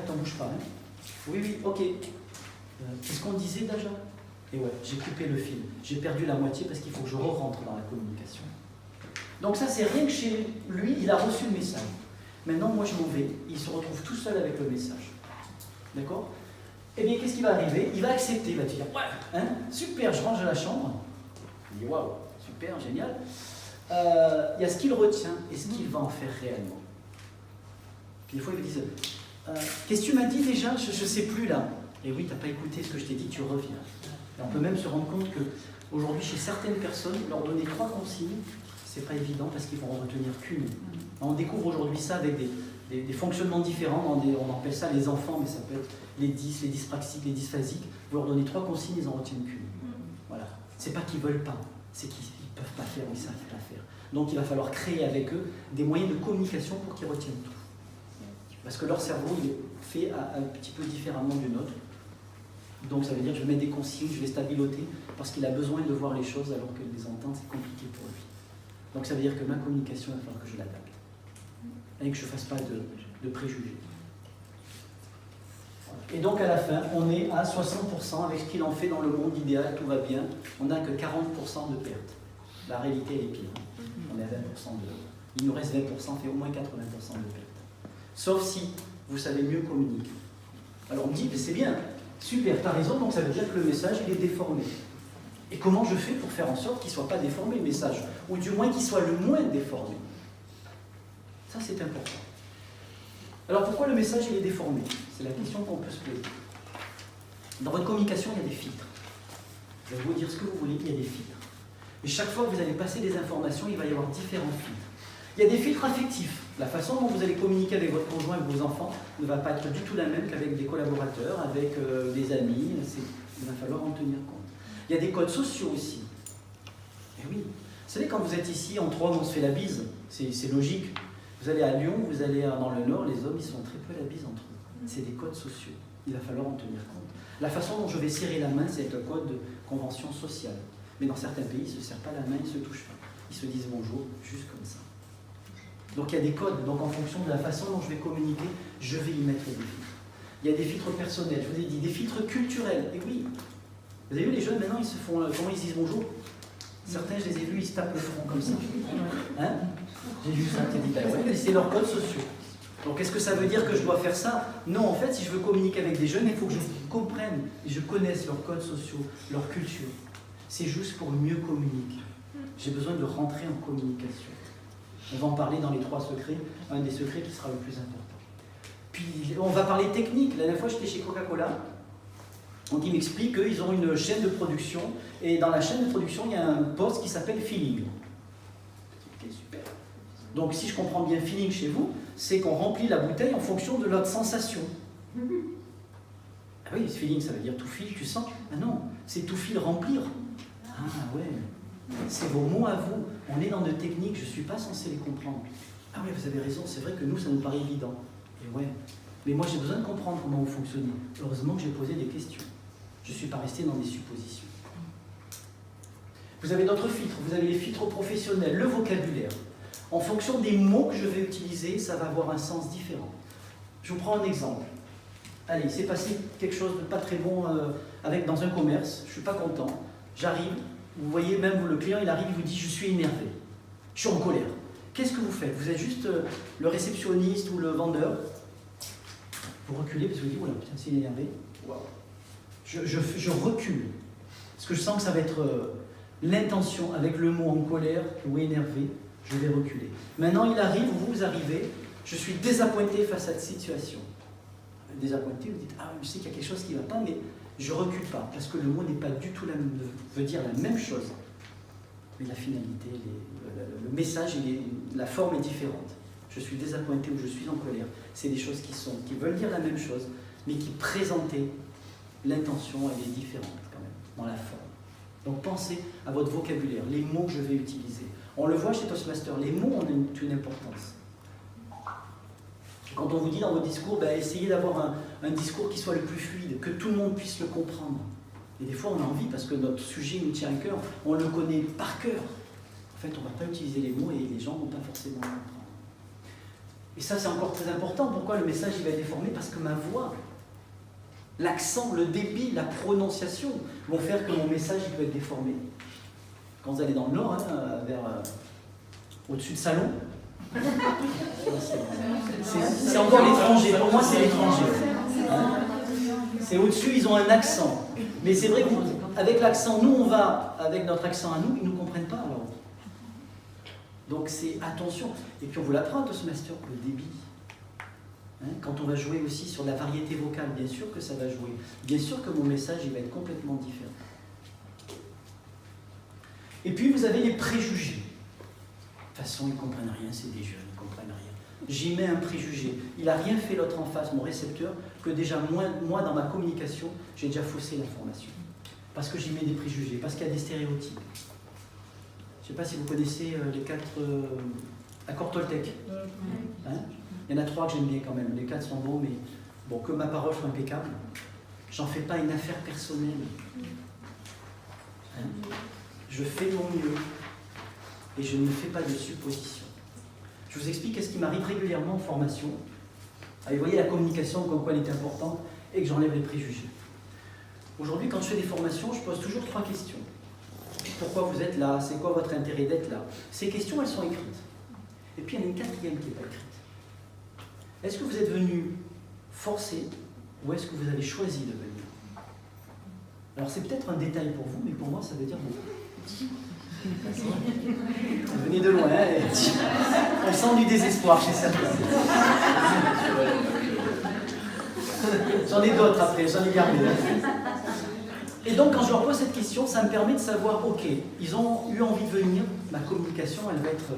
t'en bouge pas. Hein? Oui, ok. Qu'est-ce qu'on disait déjà? Et ouais, j'ai coupé le fil. J'ai perdu la moitié parce qu'il faut que je rentre dans la communication. Donc ça, c'est rien que chez lui, il a reçu le message. Maintenant, moi, je m'en vais. Il se retrouve tout seul avec le message. D'accord? Eh bien, qu'est-ce qui va arriver? Il va accepter. Il va dire, ouais, hein, super, je range la chambre. Il dit, waouh, super, génial. Il y a ce qu'il retient et ce qu'il va en faire réellement. Puis des fois, ils me disent, qu'est-ce que tu m'as dit déjà? Je ne sais plus là. Et oui, tu n'as pas écouté ce que je t'ai dit, tu reviens. Et on peut même se rendre compte qu'aujourd'hui, chez certaines personnes, leur donner 3 consignes, c'est pas évident parce qu'ils vont en retenir qu'une. On découvre aujourd'hui ça avec des fonctionnements différents, on appelle ça les enfants, mais ça peut être les dyspraxiques, les dysphasiques. Vous leur donnez 3 consignes, ils en retiennent qu'une. Voilà. C'est pas qu'ils veulent pas, c'est qu'ils ne peuvent pas faire ou ils savent pas faire. Donc il va falloir créer avec eux des moyens de communication pour qu'ils retiennent tout. Parce que leur cerveau, il est fait un petit peu différemment du nôtre. Donc ça veut dire que je vais mettre des consignes, je vais stabiloter, parce qu'il a besoin de voir les choses alors que les entendre, c'est compliqué pour lui. Donc ça veut dire que ma communication, il va falloir que je l'adapte. Et que je ne fasse pas de préjugés. Voilà. Et donc à la fin, on est à 60% avec ce qu'il en fait dans le monde idéal, tout va bien. On n'a que 40% de perte. La réalité, elle est pire. On est à 20% de... Il nous reste 20%, fait au moins 80% de perte. Sauf si vous savez mieux communiquer. Alors on me dit, mais c'est bien. Super, tu as raison, donc ça veut dire que le message, il est déformé. Et comment je fais pour faire en sorte qu'il ne soit pas déformé, le message? Ou du moins qu'il soit le moins déformé? Ça, c'est important. Alors, pourquoi le message, il est déformé? C'est la question qu'on peut se poser. Dans votre communication, il y a des filtres. Je vais vous dire ce que vous voulez, il y a des filtres. Et chaque fois que vous allez passer des informations, il va y avoir différents filtres. Il y a des filtres affectifs. La façon dont vous allez communiquer avec votre conjoint et vos enfants ne va pas être du tout la même qu'avec des collaborateurs, avec des amis. Il va falloir en tenir compte. Il y a des codes sociaux aussi. Et oui. Vous savez, quand vous êtes ici, entre hommes, on se fait la bise. C'est logique. Vous allez à Lyon, vous allez dans le Nord, les hommes, ils sont très peu la bise entre eux. C'est des codes sociaux. Il va falloir en tenir compte. La façon dont je vais serrer la main, c'est un code de convention sociale. Mais dans certains pays, ils ne se serrent pas la main, ils ne se touchent pas. Ils se disent bonjour, juste comme ça. Donc il y a des codes. Donc en fonction de la façon dont je vais communiquer, je vais y mettre des filtres. Il y a des filtres personnels, je vous ai dit, des filtres culturels. Et oui, vous avez vu, les jeunes, maintenant, ils se font... comment ils se disent bonjour? Certains, je les ai vus, ils se tapent le front comme ça. Hein? J'ai vu ça, t'es dit, bah ouais, mais c'est leurs codes sociaux. Donc est-ce que ça veut dire que je dois faire ça? Non, en fait, si je veux communiquer avec des jeunes, il faut que je comprennent et je connaisse leurs codes sociaux, leur culture. C'est juste pour mieux communiquer. J'ai besoin de rentrer en communication. On va en parler dans les 3 secrets, un des secrets qui sera le plus important. Puis on va parler technique. La dernière fois j'étais chez Coca-Cola, donc ils m'expliquent qu'ils ont une chaîne de production et dans la chaîne de production il y a un poste qui s'appelle feeling. Ok, super. Donc si je comprends bien feeling chez vous, c'est qu'on remplit la bouteille en fonction de notre sensation. Ah oui, ce feeling ça veut dire tout fil, tu sens. Ah non, c'est tout fil remplir. Ah ouais, c'est vos mots à vous. On est dans de techniques, je ne suis pas censé les comprendre. Ah oui, vous avez raison, c'est vrai que nous ça nous paraît évident. Et ouais, mais moi j'ai besoin de comprendre comment vous fonctionnez. Heureusement que j'ai posé des questions. Je ne suis pas resté dans des suppositions. Vous avez d'autres filtres, vous avez les filtres professionnels, le vocabulaire. En fonction des mots que je vais utiliser, ça va avoir un sens différent. Je vous prends un exemple. Allez, il s'est passé quelque chose de pas très bon dans un commerce, je ne suis pas content. J'arrive, vous voyez, même vous, le client, il arrive, il vous dit « je suis énervé, je suis en colère ». Qu'est-ce que vous faites? Vous êtes juste le réceptionniste ou le vendeur. Vous reculez parce que vous dites « oula, putain, c'est énervé. Wow. » Je recule, parce que je sens que ça va être l'intention avec le mot en colère ou énervé, je vais reculer. Maintenant, il arrive, vous arrivez, je suis désappointé face à cette situation. Désappointé, vous dites « ah, je sais qu'il y a quelque chose qui ne va pas, mais je ne recule pas, parce que le mot n'est pas du tout veut dire la même chose. Mais la finalité, le message, la forme est différente. Je suis désappointé ou je suis en colère. C'est des choses qui veulent dire la même chose, mais qui présentaient l'intention, elle est différente quand même, dans la forme. Donc pensez à votre vocabulaire, les mots que je vais utiliser. On le voit chez Toastmaster, les mots ont une importance. Quand on vous dit dans vos discours, essayez d'avoir un discours qui soit le plus fluide, que tout le monde puisse le comprendre. Et des fois, on a envie, parce que notre sujet nous tient à cœur, on le connaît par cœur. En fait, on ne va pas utiliser les mots et les gens ne vont pas forcément le comprendre. Et ça, c'est encore très important. Pourquoi le message il va être déformé? Parce que ma voix, l'accent, le débit, la prononciation vont faire que mon message il peut être déformé. Quand vous allez dans le nord, au-dessus de Salon, c'est encore l'étranger. Pour moi, c'est l'étranger. C'est au-dessus, ils ont un accent. Mais c'est vrai qu'avec l'accent, nous, on va, avec notre accent à nous, ils ne nous comprennent pas. Alors. Donc, c'est attention. Et puis, on vous l'apprend, Toastmaster, le débit. Quand on va jouer aussi sur la variété vocale, bien sûr que ça va jouer. Bien sûr que mon message, il va être complètement différent. Et puis, vous avez les préjugés. De toute façon, ils ne comprennent rien, c'est des jeunes, ils ne comprennent rien. J'y mets un préjugé. Il n'a rien fait l'autre en face, mon récepteur, que déjà, moi, dans ma communication, j'ai déjà faussé l'information. Parce que j'y mets des préjugés, parce qu'il y a des stéréotypes. Je ne sais pas si vous connaissez les 4 accords Toltec. Il y en a 3 que j'aime bien quand même. Les 4 sont bons, mais bon, que ma parole soit impeccable. J'en fais pas une affaire personnelle. Je fais mon mieux. Et je ne fais pas de suppositions. Je vous explique ce qui m'arrive régulièrement en formation. Vous voyez la communication, comme quoi elle est importante, et que j'enlève les préjugés. Aujourd'hui, quand je fais des formations, je pose toujours 3 questions. Pourquoi vous êtes là? C'est quoi votre intérêt d'être là? Ces questions, elles sont écrites. Et puis, il y en a une 4e qui n'est pas écrite. Est-ce que vous êtes venu forcer ou est-ce que vous avez choisi de venir? Alors, c'est peut-être un détail pour vous, mais pour moi, ça veut dire beaucoup. Vous venez de loin, on sent du désespoir chez certains. J'en ai d'autres après, j'en ai gardé. Et donc quand je leur pose cette question, ça me permet de savoir, ok, ils ont eu envie de venir, ma communication elle va être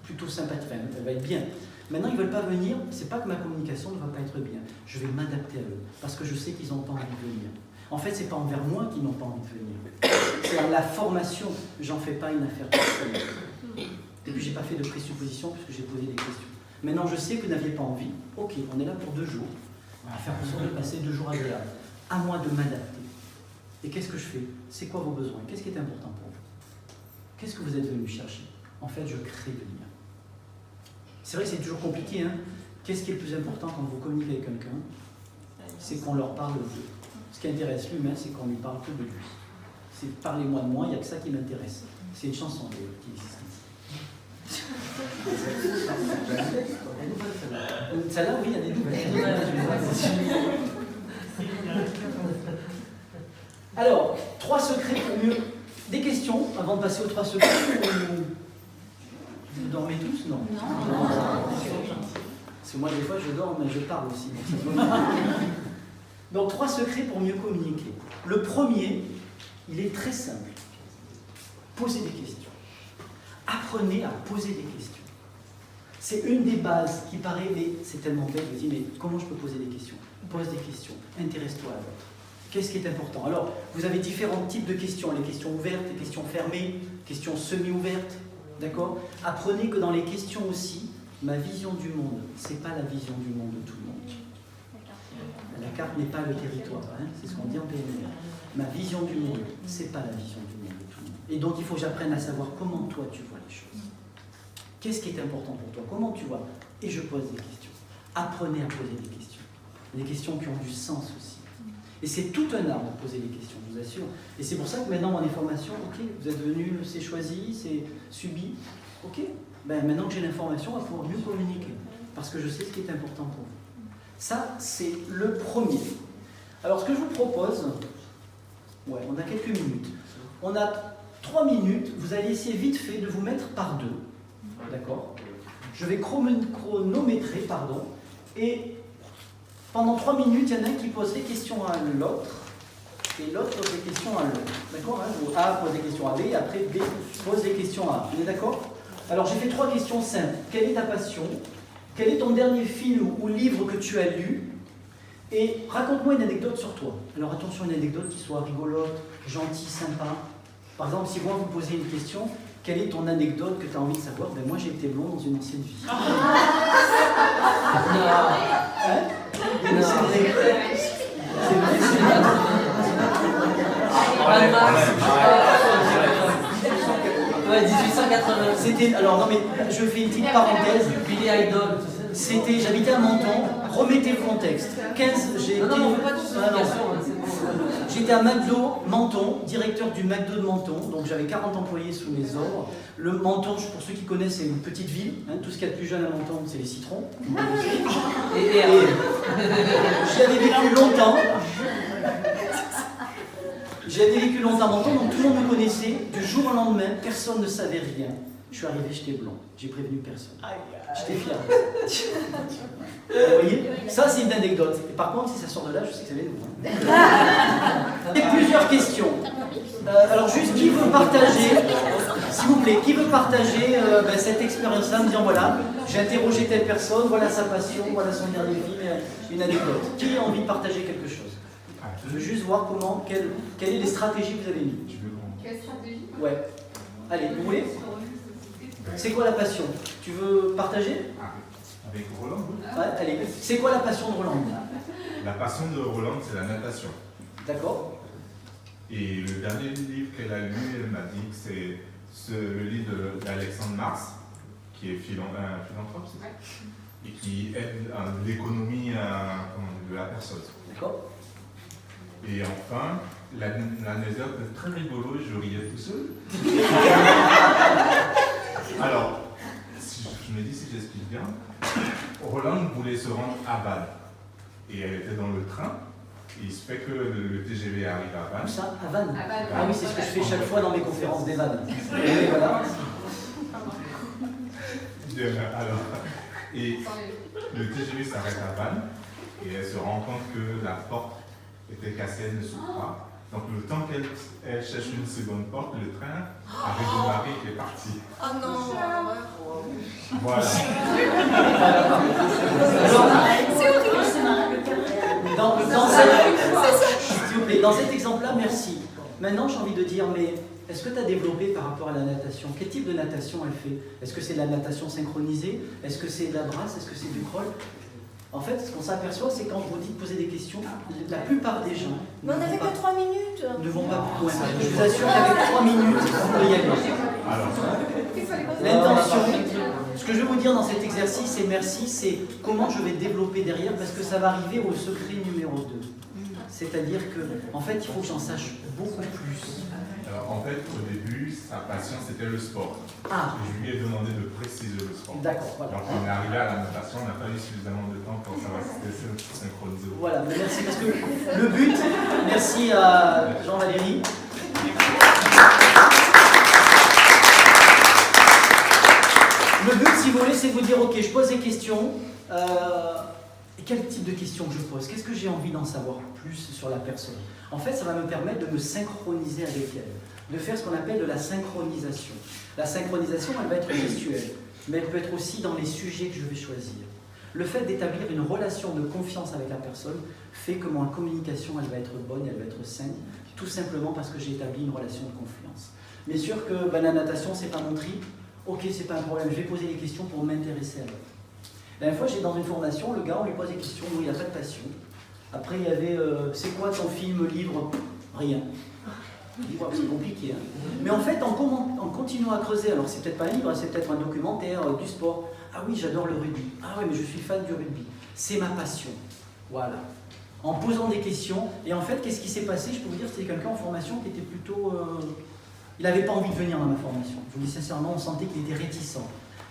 plutôt sympathique, elle va être bien. Maintenant ils ne veulent pas venir, c'est pas que ma communication ne va pas être bien, je vais m'adapter à eux, parce que je sais qu'ils n'ont pas envie de venir. En fait, ce n'est pas envers moi qu'ils n'ont pas envie de venir. C'est à la formation, j'en fais pas une affaire personnelle. Et puis, je n'ai pas fait de présupposition puisque j'ai posé des questions. Maintenant, je sais que vous n'aviez pas envie. Ok, on est là pour 2 jours. On va faire en sorte de passer 2 jours agréables. À moi de m'adapter. Et qu'est-ce que je fais? C'est quoi vos besoins? Qu'est-ce qui est important pour vous? Qu'est-ce que vous êtes venu chercher? En fait, je crée le lien. C'est vrai que c'est toujours compliqué. Qu'est-ce qui est le plus important quand vous communiquez avec quelqu'un? C'est qu'on leur parle d'eux. Ce qui intéresse l'humain, c'est qu'on ne lui parle que de lui. C'est parlez-moi de moi, il n'y a que ça qui m'intéresse. C'est une chanson d'ailleurs qui existe ici. Celle-là, oui, il y a des nouvelles. Alors, 3 secrets pour mieux. Des questions avant de passer aux 3 secrets. Vous dormez tous? Non. Parce que moi, des fois, je dors, mais je parle aussi. Donc 3 secrets pour mieux communiquer. Le premier, il est très simple. Posez des questions. Apprenez à poser des questions. C'est une des bases qui paraît, mais c'est tellement bête, je me dis, mais comment je peux poser des questions? Pose des questions, intéresse-toi à l'autre. Qu'est-ce qui est important? Alors, vous avez différents types de questions, les questions ouvertes, les questions fermées, questions semi-ouvertes, d'accord? Apprenez que dans les questions aussi, ma vision du monde, c'est pas la vision du monde de tout le monde. La carte n'est pas le territoire, hein, c'est ce qu'on dit en PNL. Ma vision du monde, c'est pas la vision du monde de tout le monde. Et donc, il faut que j'apprenne à savoir comment toi tu vois les choses. Qu'est-ce qui est important pour toi? Comment tu vois? Et je pose des questions. Apprenez à poser des questions. Des questions qui ont du sens aussi. Et c'est tout un art de poser des questions, je vous assure. Et c'est pour ça que maintenant, dans les formations, ok, vous êtes venu, c'est choisi, c'est subi, ok, ben maintenant que j'ai l'information, on va pouvoir mieux communiquer. Parce que je sais ce qui est important pour vous. Ça, c'est le premier. Alors, ce que je vous propose, ouais, on a quelques minutes. On a 3 minutes, vous allez essayer vite fait de vous mettre par 2. D'accord? Je vais chronométrer, pardon, et pendant 3 minutes, il y en a un qui pose des questions à l'autre, et l'autre pose des questions à l'autre. D'accord, hein? A pose des questions à B, et après B pose des questions à A. On est d'accord? Alors j'ai fait 3 questions simples. Quelle est ta passion? Quel est ton dernier film ou livre que tu as lu? Et raconte-moi une anecdote sur toi. Alors attention, une anecdote qui soit rigolote, gentille, sympa. Par exemple, si moi vous posez une question, quelle est ton anecdote que tu as envie de savoir? Ben moi j'ai été blond dans une ancienne vie. Hein? C'est vrai. C'est vrai. Ouais, 1880. C'était, alors non mais je fais une petite parenthèse. Billy Idol. C'était, j'habitais à Menton, remettez le contexte. 15, j'ai été. Non, on fait pas de justification. J'étais à McDo Menton, directeur du McDo de Menton, donc j'avais 40 employés sous mes ordres. Le Menton, pour ceux qui connaissent, c'est une petite ville, hein, tout ce qu'il y a de plus jeune à Menton, c'est les citrons. Et j'y avais vécu longtemps. J'avais vécu longtemps à Menton, donc tout le monde me connaissait. Du jour au lendemain, personne ne savait rien. Je suis arrivé, j'étais blanc. J'ai prévenu personne. J'étais fier. Vous voyez? Ça, c'est une anecdote. Et par contre, si ça sort de là, je sais que ça vient de vous. Il y a plusieurs questions. Alors, juste, qui veut partager, s'il vous plaît, qui veut partager cette expérience-là, me disant, voilà, j'ai interrogé telle personne, voilà sa passion, voilà son dernier film, une anecdote. Qui a envie de partager quelque chose? Je veux juste voir comment, quelles sont les stratégies que vous avez mises. Quelle stratégie? Ouais. Allez, vous voulez? C'est quoi la passion? Tu veux partager? Avec Roland, oui. Ouais, allez. C'est quoi la passion de Roland? La passion de Roland, c'est la natation. D'accord. Et le dernier livre qu'elle a lu, elle m'a dit que c'est le livre d'Alexandre Mars, qui est philanthrope, c'est ça? Et qui aide à l'économie de la personne. D'accord. Et enfin, l'anecdote est très rigolo, je riais tout seul. Alors, je me dis si j'explique bien, Roland voulait se rendre à Vannes. Et elle était dans le train. Et il se fait que le TGV arrive à Vannes. Où ça? À Vannes. À Vannes. Ah oui, c'est ce que je fais chaque fois dans mes conférences des Vannes. Et voilà. Alors, et le TGV s'arrête à Vannes. Et elle se rend compte que la porte était cassée, elle ne s'ouvre pas. Donc le temps qu'elle cherche une seconde porte, le train a redémarré et est parti. Oh non. Voilà. S'il vous plaît, dans cet exemple-là, merci. Maintenant, j'ai envie de dire, mais est-ce que tu as développé par rapport à la natation? Quel type de natation elle fait? Est-ce que c'est de la natation synchronisée? Est-ce que c'est de la brasse? Est-ce que c'est du crawl? En fait, ce qu'on s'aperçoit, c'est quand je vous dis de poser des questions, la plupart des gens Mais on n'avait que 3 minutes. ne vont pas plus loin. Je vous assure qu'avec 3 minutes, vous pouvez y aller. Alors, L'intention, ce que je vais vous dire dans cet exercice, c'est merci, c'est comment je vais développer derrière, parce que ça va arriver au secret numéro 2. C'est-à-dire que, en fait, il faut que j'en sache beaucoup plus. Alors, en fait, au début, sa passion, c'était le sport. Ah, Je lui ai demandé de préciser le sport. d'accord, voilà. Donc, on est arrivé à la natation, on n'a pas eu suffisamment de temps pour savoir si c'était synchronisé. Voilà, mais merci, parce que le but, merci à Jean-Valérie. Le but, si vous voulez, c'est de vous dire, ok, je pose des questions. Et quel type de questions je pose? Qu'est-ce que j'ai envie d'en savoir plus sur la personne? En fait, ça va me permettre de me synchroniser avec elle, de faire ce qu'on appelle de la synchronisation. La synchronisation, elle va être gestuelle, mais elle peut être aussi dans les sujets que je vais choisir. Le fait d'établir une relation de confiance avec la personne fait que ma communication, elle va être bonne, elle va être saine, tout simplement parce que j'ai établi une relation de confiance. Bien sûr que la natation, c'est pas mon trip. Ok, c'est pas un problème, je vais poser des questions pour m'intéresser à l'autre. La dernière fois, j'étais dans une formation, le gars, on lui pose des questions, où il n'a pas de passion. Après, il y avait, c'est quoi ton film, livre? Rien. Livre, c'est compliqué. Hein. Mais en fait, en continuant à creuser, alors c'est peut-être pas un livre, c'est peut-être un documentaire, du sport. Ah oui, j'adore le rugby. Ah oui, mais je suis fan du rugby. C'est ma passion. Voilà. En posant des questions, et en fait, qu'est-ce qui s'est passé? Je peux vous dire, c'était quelqu'un en formation qui était plutôt... il n'avait pas envie de venir dans ma formation. Je vous dis sincèrement, on sentait qu'il était réticent.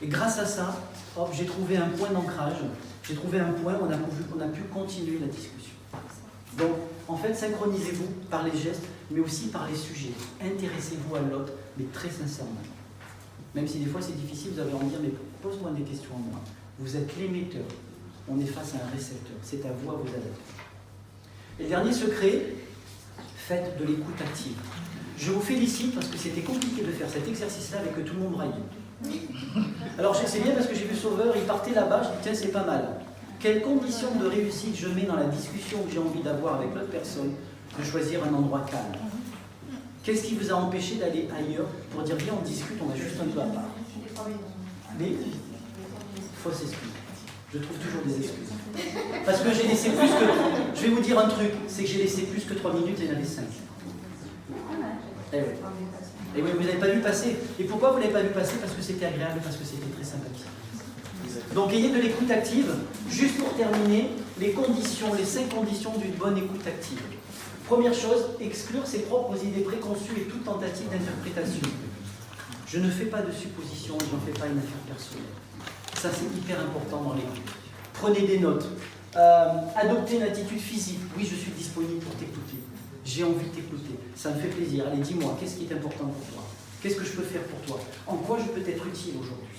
Et grâce à ça, hop, j'ai trouvé un point d'ancrage, j'ai trouvé un point où on a pu continuer la discussion. Donc, en fait, synchronisez-vous par les gestes, mais aussi par les sujets. Intéressez-vous à l'autre, mais très sincèrement. Même si des fois c'est difficile, vous avez envie de dire, mais pose-moi des questions à moi. Vous êtes l'émetteur, on est face à un récepteur. C'est à vous à vous adapter. Et le dernier secret, faites de l'écoute active. Je vous félicite parce que c'était compliqué de faire cet exercice-là avec que tout le monde braillait. Alors c'est bien parce que j'ai vu Sauveur, il partait là-bas, je dis tiens c'est pas mal. Quelles conditions de réussite je mets dans la discussion que j'ai envie d'avoir avec l'autre personne, de choisir un endroit calme. Qu'est-ce qui vous a empêché d'aller ailleurs pour dire viens on discute, on va juste un peu à part? Mais fausse excuse. Je trouve toujours des excuses. Parce que j'ai laissé plus que... Je vais vous dire un truc, c'est que j'ai laissé plus que 3 minutes et il y en avait 5. Eh oui. Et oui, vous n'avez pas vu passer. Et pourquoi vous ne l'avez pas vu passer? Parce que c'était agréable, parce que c'était très sympathique. Donc ayez de l'écoute active. Juste pour terminer, les conditions, les 5 conditions d'une bonne écoute active. Première chose, exclure ses propres idées préconçues et toute tentative d'interprétation. Je ne fais pas de suppositions, je n'en fais pas une affaire personnelle. Ça c'est hyper important dans l'écoute. Prenez des notes. Adoptez une attitude physique. Oui, je suis disponible pour t'écouter. J'ai envie de t'écouter. Ça me fait plaisir. Allez, dis-moi, qu'est-ce qui est important pour toi? Qu'est-ce que je peux faire pour toi? En quoi je peux être utile aujourd'hui?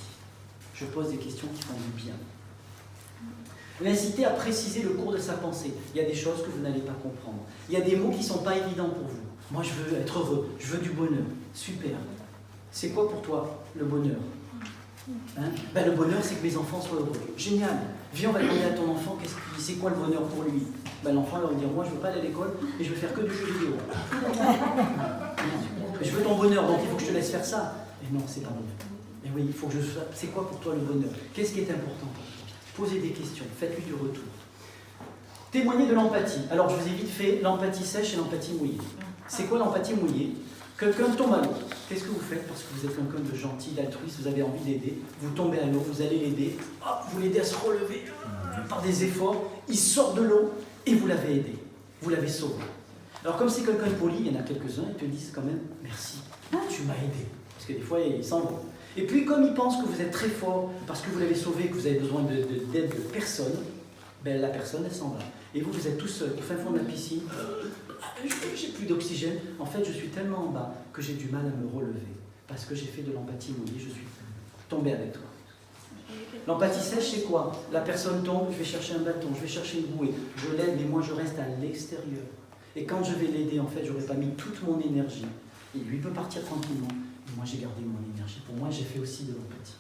Je pose des questions qui font du bien. L'inciter à préciser le cours de sa pensée. Il y a des choses que vous n'allez pas comprendre. Il y a des mots qui ne sont pas évidents pour vous. Moi, je veux être heureux. Je veux du bonheur. Super. C'est quoi pour toi le bonheur? Hein? Ben, le bonheur, c'est que mes enfants soient heureux. Génial. Viens, on va demander à ton enfant c'est quoi le bonheur pour lui. Ben, l'enfant leur dire moi je ne veux pas aller à l'école et je veux faire que du jeu vidéo. Je veux ton bonheur, donc il faut que je te laisse faire ça. Et non, c'est pas bon. Et oui, il faut que je sois. C'est quoi pour toi le bonheur? Qu'est-ce qui est important pour toi? Posez des questions, faites-lui du retour. Témoignez de l'empathie. Alors je vous ai vite fait l'empathie sèche et l'empathie mouillée. C'est quoi l'empathie mouillée? Quelqu'un tombe à l'eau. Qu'est-ce que vous faites? Parce que vous êtes quelqu'un de gentil, d'altruiste, vous avez envie d'aider. Vous tombez à l'eau, vous allez l'aider. Hop, vous l'aidez à se relever par des efforts. Il sort de l'eau et vous l'avez aidé. Vous l'avez sauvé. Alors comme c'est quelqu'un de poli, il y en a quelques-uns, ils te disent quand même merci, tu m'as aidé. Parce que des fois, ils s'en vont. Et puis comme ils pensent que vous êtes très fort parce que vous l'avez sauvé et que vous avez besoin d'aide de personne, ben, la personne, elle s'en va. Et vous, vous êtes tout seul, au fin fond de la piscine. J'ai plus d'oxygène. En fait, je suis tellement en bas que j'ai du mal à me relever. Parce que j'ai fait de l'empathie mouillée, je suis tombé avec toi. L'empathie sèche, c'est quoi? La personne tombe, je vais chercher un bâton, je vais chercher une bouée. Je l'aide, mais moi, je reste à l'extérieur. Et quand je vais l'aider, en fait, j'aurais pas mis toute mon énergie. Et lui peut partir tranquillement. Et moi, j'ai gardé mon énergie. Pour moi, j'ai fait aussi de l'empathie.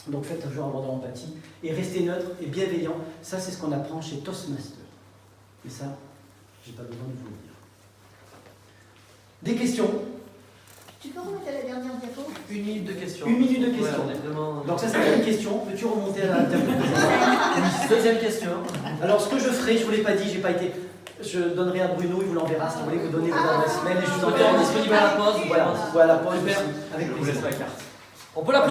Donc, faites toujours avoir de l'empathie. Et restez neutre et bienveillant. Ça, c'est ce qu'on apprend chez Toastmaster. Mais ça, j'ai pas besoin de vous le dire. Des questions? Tu peux remettre à la dernière diapo? 1 minute de questions. 1 minute de questions. Ouais, on est vraiment... Donc ça, c'est une question. Peux-tu remonter à la diapo? Deuxième question. Alors, ce que je ferai, je ne vous l'ai pas dit, j'ai pas été... Je donnerai à Bruno, il vous l'enverra. Si vous voulez, vous donnez vos adresses mail et je vous enverrai Disponible à la pause. Voilà, la pause. Super. Avec Je vous plaisir. laisse la carte. On peut l'applaudir.